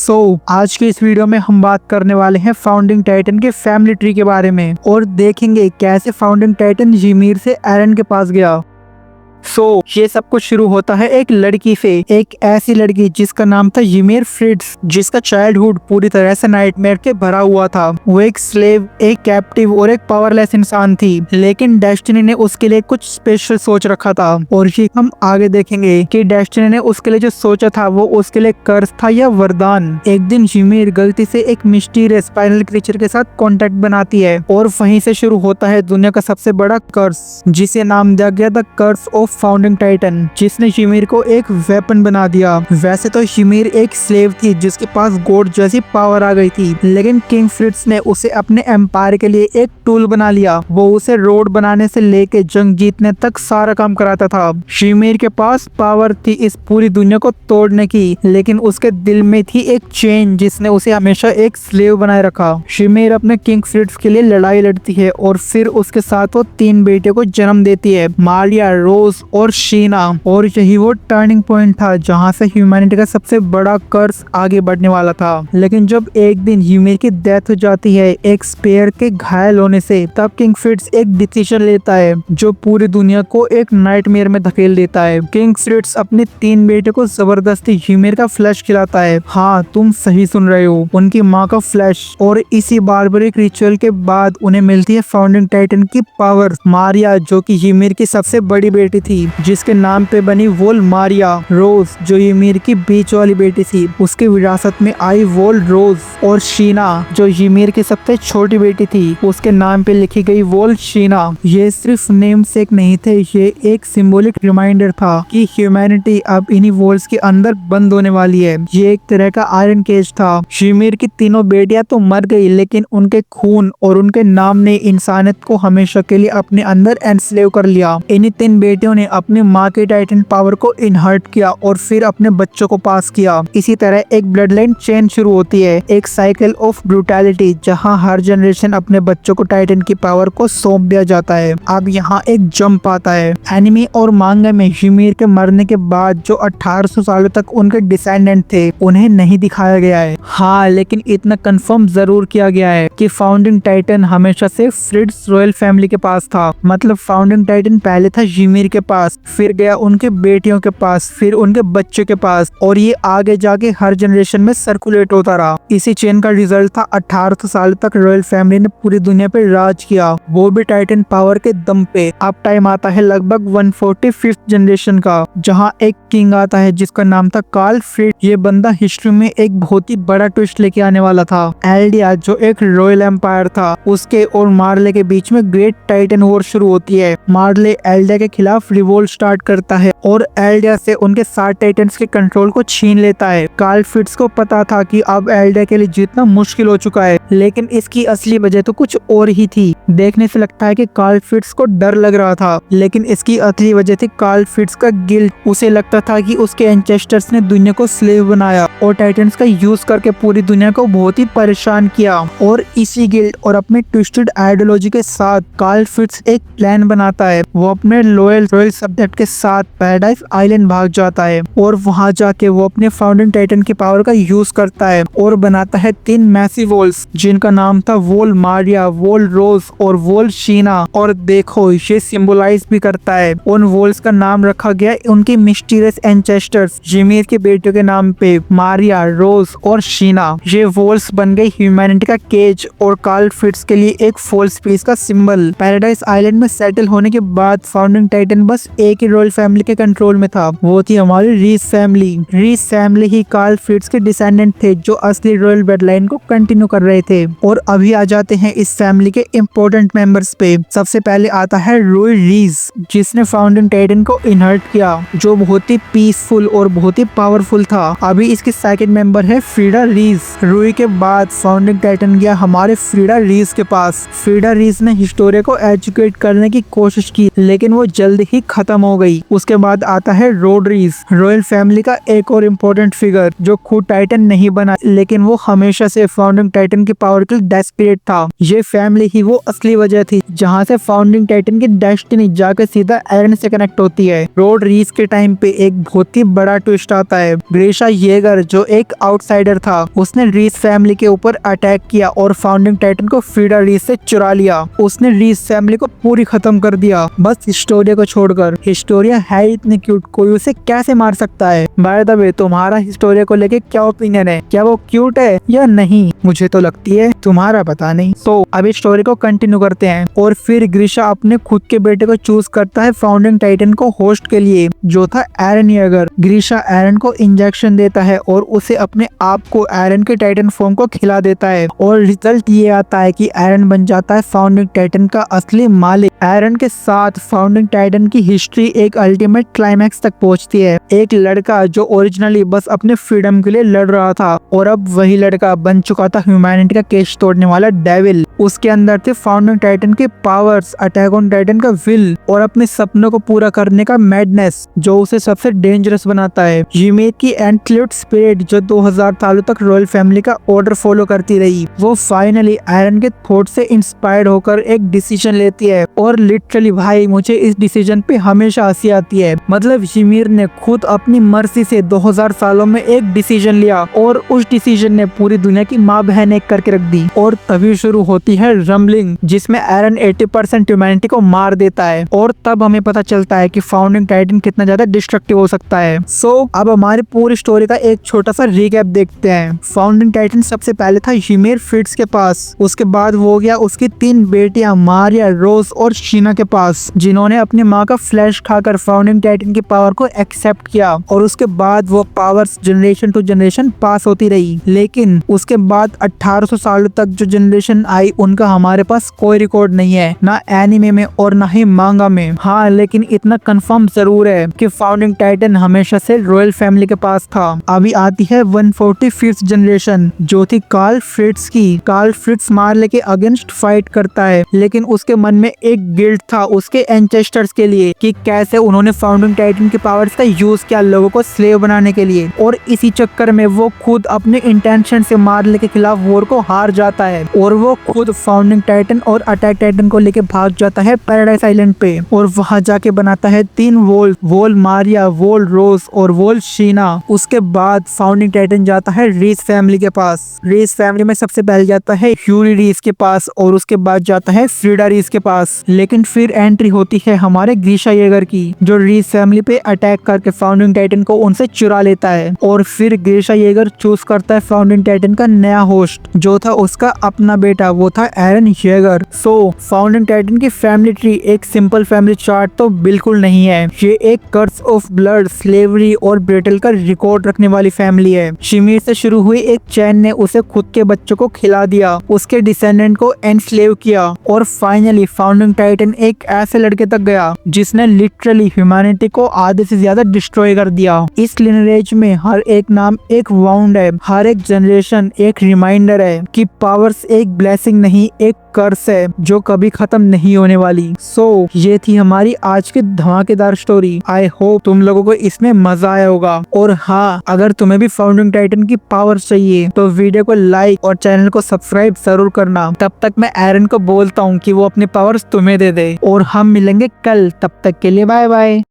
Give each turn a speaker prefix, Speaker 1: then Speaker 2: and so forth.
Speaker 1: आज की इस वीडियो में हम बात करने वाले हैं फाउंडिंग टाइटन के फैमिली ट्री के बारे में और देखेंगे कैसे फाउंडिंग टाइटन यूमिर से एरन के पास गया। ये सब कुछ शुरू होता है एक लड़की से, एक ऐसी लड़की जिसका नाम था यूमिर फ्रिट्ज, जिसका चाइल्डहुड पूरी तरह से नाइटमेयर के भरा हुआ था। वो एक स्लेव, एक कैप्टिव और एक पावरलेस इंसान थी, लेकिन डेस्टिनी ने उसके लिए कुछ स्पेशल सोच रखा था और ये हम आगे देखेंगे कि डेस्टिनी ने उसके लिए जो सोचा था वो उसके लिए कर्ज था या वरदान। एक दिन यूमिर गलती से एक मिस्टीरियस स्पाइनल क्रीचर के साथ कांटेक्ट बनाती है और वहीं से शुरू होता है दुनिया का सबसे बड़ा कर्ज, जिसे नाम दिया गया द कर्ज ऑफ फाउंडिंग टाइटन, जिसने यूमिर को एक वेपन बना दिया। वैसे तो यूमिर एक स्लेव थी जिसके पास गॉड जैसी पावर आ गई थी, लेकिन किंग फ्रिट्ज ने उसे अपने एम्पायर के लिए एक टूल बना लिया। वो उसे रोड बनाने से लेके जंग जीतने तक सारा काम कराता था। यूमिर के पास पावर थी इस पूरी दुनिया को तोड़ने की, लेकिन उसके दिल में थी एक चेन जिसने उसे हमेशा एक स्लेव बनाए रखा। यूमिर अपने किंग फ्रिट्ज के लिए लड़ाई लड़ती है और फिर उसके साथ वो 3 बेटे को जन्म देती है, मारिया, रोज और शीना। और यही वो टर्निंग पॉइंट था जहां से ह्यूमैनिटी का सबसे बड़ा कर्ज आगे बढ़ने वाला था। लेकिन जब एक दिन यूमिर की डेथ हो जाती है एक स्पेयर के घायल होने से, तब किंग फ्रिट्ज एक डिसीजन लेता है जो पूरी दुनिया को एक नाइटमेयर में धकेल देता है। किंग फ्रिट्ज अपने 3 बेटे को जबरदस्ती यूमिर का फ्लैश खिलाता है। हाँ, तुम सही सुन रहे हो, उनकी माँ का फ्लैश। और इसी बारबरिक रिचुअल के बाद उन्हें मिलती है फाउंडिंग टाइटन की पावर। मारिया, जो कि यूमिर की सबसे बड़ी बेटी थी, जिसके नाम पे बनी वोल मारिया। रोज, जो यूमिर की बीच वाली बेटी थी, उसके विरासत में आई वोल रोज। और शीना, जो यूमिर की सबसे छोटी बेटी थी, उसके नाम पे लिखी गई वोल शीना। ये सिर्फ नेम सेक नहीं थे, ये एक सिंबॉलिक रिमाइंडर था कि ह्यूमैनिटी अब इन्हीं वोल्स के अंदर बंद होने वाली है। ये एक तरह का आयरन केज था। यूमिर की तीनों बेटियां तो मर गई, लेकिन उनके खून और उनके नाम ने इंसानियत को हमेशा के लिए अपने अंदर एनस्लेव कर लिया। इन्हीं 3 बेटियों ने अपनी माँ के टाइटन पावर को इनहर्ट किया और फिर अपने बच्चों को पास किया। इसी तरह एक ब्लड लाइन चेन शुरू होती है, एक साइकिल ऑफ ब्रूटैलिटी, जहां हर जनरेशन अपने बच्चों को टाइटन की पावर को सौंप दिया जाता है। अब यहाँ एक जंप आता है। एनिमे और मांगा में यूमिर के मरने के बाद जो 1800 सालों तक उनके डिसेंडेंट थे, उन्हें नहीं दिखाया गया है। हाँ, लेकिन इतना कंफर्म जरूर किया गया है कि फाउंडिंग टाइटन हमेशा से फ्रिट्ज रॉयल फैमिली के पास था। मतलब फाउंडिंग टाइटन पहले था यूमिर के पास, फिर गया उनके बेटियों के पास, फिर उनके बच्चों के पास, और ये आगे जाके हर जनरेशन में सर्कुलेट होता रहा। इसी चेन का रिजल्ट था 1800 साल तक रॉयल फैमिली ने पूरी दुनिया पे राज किया, वो भी टाइटन पावर के दम पे। अब टाइम आता है लगभग 145th जनरेशन का, जहाँ एक किंग आता है जिसका नाम था कार्ल फ्रिट्ज। ये बंदा हिस्ट्री में एक बहुत ही बड़ा ट्विस्ट लेके आने वाला था। एल्डिया, जो एक रॉयल एम्पायर था, उसके और मार्ले के बीच में ग्रेट टाइटन वॉर शुरू होती है। मार्ले एल्डिया के खिलाफ रिवोल्ट स्टार्ट करता है और एल्डिया से उनके 7 टाइटन्स के कंट्रोल को छीन लेता है। कार्ल फ्रिट्ज को पता था कि अब एल्डिया के लिए जीतना मुश्किल हो चुका है, लेकिन इसकी असली वजह तो कुछ और ही थी। देखने से लगता है कि कार्ल फ्रिट्ज को डर लग रहा था, लेकिन इसकी असली वजह थी कार्ल फ्रिट्ज का गिल्ट। उसे लगता था कि उसके एंसेस्टर्स ने दुनिया को स्लेव बनाया और टाइटन्स का यूज करके पूरी दुनिया को बहुत ही परेशान किया। और इसी गिल्ट और अपने ट्विस्टेड आइडियोलॉजी के साथ कार्ल फ्रिट्ज एक प्लान बनाता है। वो अपने लॉयल रॉयल सब्जेक्ट के साथ पैराडाइज आइलैंड भाग जाता है और वहां जाके वो अपने फाउंडिंग टाइटन की पावर का यूज करता है और बनाता है 3 मैसिव वोल्स, जिनका नाम था वोल मारिया, वोल रोज और वोल शीना। और देखो, ये सिंबलाइज भी करता है। उन वोल्स का नाम रखा गया उनके मिस्टीरियस एंसेस्टर्स यूमिर के बेटों के नाम पे, मारिया, रोज और शीना। ये वोल्स बन गई ह्यूमैनिटी का केज और कार्ल फ्रिट्ज के लिए एक फॉल्स पीस का सिंबल। पैराडाइज आइलैंड में सेटल होने के बाद फाउंडिंग टाइटन बस एक ही रॉयल फैमिली के कंट्रोल में था, वो थी हमारी रीस फैमिली। रीस फैमिली ही कार्ल फ्रिट्ज के डिसेंडेंट थे जो असली रॉयल ब्लड लाइन को कंटिन्यू कर रहे थे। और अभी आ जाते हैं इस फैमिली के इम्पोर्टेंट मेंबर्स पे। सबसे पहले आता है रूई रीस, जिसने फाउंडिंग टाइटन को इनहर्ट किया, जो बहुत ही पीसफुल और बहुत ही पावरफुल था। अभी इसके सेकंड मेंबर है फ्रीडा रीस। रूई के बाद फाउंडिंग टाइटन गया हमारे फ्रीडा रीस के पास। फ्रीडा रीस ने हिस्टोरिया को एजुकेट करने की कोशिश की, लेकिन वो जल्द ही खत्म हो गई। उसके बाद आता है रोड रीस, रॉयल फैमिली का एक और इम्पोर्टेंट फिगर, जो खुद टाइटन नहीं बना, लेकिन वो हमेशा से फाउंडिंग टाइटन की पावर के लिए डेस्परेट था। ये फैमिली ही वो असली वजह थी जहाँ से फाउंडिंग टाइटन की डेस्टिनी जाकर सीधा एरन से कनेक्ट होती है। रोड रीच के टाइम पे एक बहुत ही बड़ा ट्विस्ट आता है। ग्रेशा येगर जो एक आउटसाइडर था, उसने रीस फैमिली के ऊपर अटैक किया और फाउंडिंग टाइटन को फ्रीडा रीस से चुरा लिया। उसने रीस फैमिली को पूरी खत्म कर दिया, बस हिस्टोरिया को छोड़कर। हिस्टोरिया है इतनी क्यूट, कोई उसे कैसे मार सकता है? बाय द वे, तुम्हारा हिस्टोरिया को लेके क्या ओपिनियन है? क्या वो क्यूट है या नहीं? मुझे तो लगती है, तुम्हारा पता नहीं। तो अभी स्टोरी को कंटिन्यू करते हैं। और फिर ग्रीशा अपने खुद के बेटे को चूज करता है फाउंडिंग टाइटन को होस्ट के लिए, जो था एरन येगर। ग्रीशा एरन को इंजेक्शन देता है और उसे अपने आप को एरन के टाइटन फॉर्म को खिला देता है और रिजल्ट ये आता है कि एरन बन जाता है फाउंडिंग टाइटन का असली मालिक। एरन के साथ फाउंडिंग टाइटन की हिस्ट्री एक अल्टीमेट क्लाइमैक्स तक पहुंचती है। एक लड़का जो ओरिजिनली बस अपने फ्रीडम के लिए लड़ रहा था और अब वही लड़का बन चुका था ह्यूमैनिटी का केस तोड़ने वाला डेविल। उसके अंदर थे फाउंडिंग टाइटन के पावर्स, अटैक ऑन टाइटन का विल और अपने सपनों को पूरा करने का मैडनेस, जो उसे सबसे डेंजरस बनाता है। यूमेर की एंटल्यूट स्पिरिट जो 2000 सालों तक रॉयल फैमिली का ऑर्डर फॉलो करती रही, वो फाइनली एरन के थॉट से इंस्पायर्ड होकर एक डिसीजन लेती है। और लिटरली भाई, मुझे इस डिसीजन पे हमेशा हंसी आती है। मतलब यूमेर ने खुद अपनी मर्जी से 2000 सालों में एक डिसीजन लिया और उस डिसीजन ने पूरी दुनिया की माँ बहन एक करके रख दी। और तभी शुरू होती है रम्बलिंग, जिसमें एरन 80% ह्यूमैनिटी को मार देता है। और तब हमें पता चलता है कि फाउंडिंग टाइटन कितना ज्यादा डिस्ट्रक्टिव हो सकता है। अब हमारी पूरी स्टोरी का एक छोटा सा रिकैप देखते हैं। फाउंडिंग टाइटन सबसे पहले था यूमेर फ्रिट्ज के पास, उसके बाद वो गया उसकी 3 बेटियां मारिया, रोज और शीना के पास, जिन्होंने अपनी माँ का फ्लैश खाकर फाउंडिंग टाइटन की पावर को एक्सेप्ट किया। और उसके बाद वो powers generation to generation pass होती रही। लेकिन उसके बाद 1800 सालों तक जो जनरेशन आई, उनका हमारे पास कोई रिकॉर्ड नहीं है, ना एनिमे में और ना ही मांगा में। हाँ, लेकिन इतना कंफर्म जरूर है कि फाउंडिंग टाइटन हमेशा से रॉयल फैमिली के पास था। अभी आती है 145th जनरेशन, जो थी कार्ल फ्रिट्ज की। कार्ल फ्रिट्ज मार्ले के अगेंस्ट फाइट करता है, लेकिन उसके मन में एक गिल्ट था उसके एंसेस्टर्स के लिए कि कैसे उन्होंने फाउंडिंग टाइटन की पावर्स का यूज किया लोगों को स्लेव बनाने के लिए। और इसी चक्कर में वो खुद अपने इंटेंशन से मार्ले के खिलाफ वॉर को हार जाता है और वो खुद फाउंडिंग टाइटन और अटैक टाइटन को लेके भाग जाता है पैराडाइज आइलैंड पे। और वहां जाके बनाता है 3 वोल मारिया, वोल रोज और वोल शीना। उसके बाद फाउंडिंग टाइटन जाता है रीस फैमिली के पास। रीस फैमिली में सबसे पहले जाता है ह्यूरी रीस के पास और उसके बाद जाता है फ्रीडा रीस के पास। लेकिन फिर एंट्री होती है हमारे ग्रीशा येगर की, जो रीस फैमिली पे अटैक करके फाउंडिंग टाइटन को उनसे चुरा लेता है। और फिर ग्रीशा येगर चूज करता है फाउंडिंग टाइटन का नया होस्ट, जो था उसका अपना बेटा, वो था एरन येगर। फाउंडिंग टाइटन की फैमिली ट्री एक सिंपल फैमिली चार्ट तो बिल्कुल नहीं है। ये एक कर्स ऑफ ब्लड, स्लेवरी और ब्रेटल का रिकॉर्ड रखने वाली फैमिली है। यूमेर से शुरू हुई एक चैन ने उसे खुद के बच्चों को खिला दिया, उसके डिसेंडेंट को एनस्लेव किया और फाइनली फाउंडिंग टाइटन एक ऐसे लड़के तक गया जिसने लिटरली ह्यूमैनिटी को आधे से ज्यादा डिस्ट्रॉय कर दिया। इस लिनरेज में हर एक नाम एक वाउंड है, हर एक जनरेशन एक रिमाइंडर है कि पावर्स एक ब्लेसिंग नहीं, एक कर्स है जो कभी खत्म नहीं होने वाली। ये थी हमारी आज की धमाकेदार स्टोरी। आई होप तुम लोगों को इसमें मजा आया होगा। और हाँ, अगर तुम्हें भी फाउंडिंग टाइटन की पावर चाहिए तो वीडियो को लाइक और चैनल को सब्सक्राइब जरूर करना। तब तक मैं एरन को बोलता हूँ कि वो अपने पावर्स तुम्हें दे दे और हम मिलेंगे कल। तब तक के लिए बाय बाय।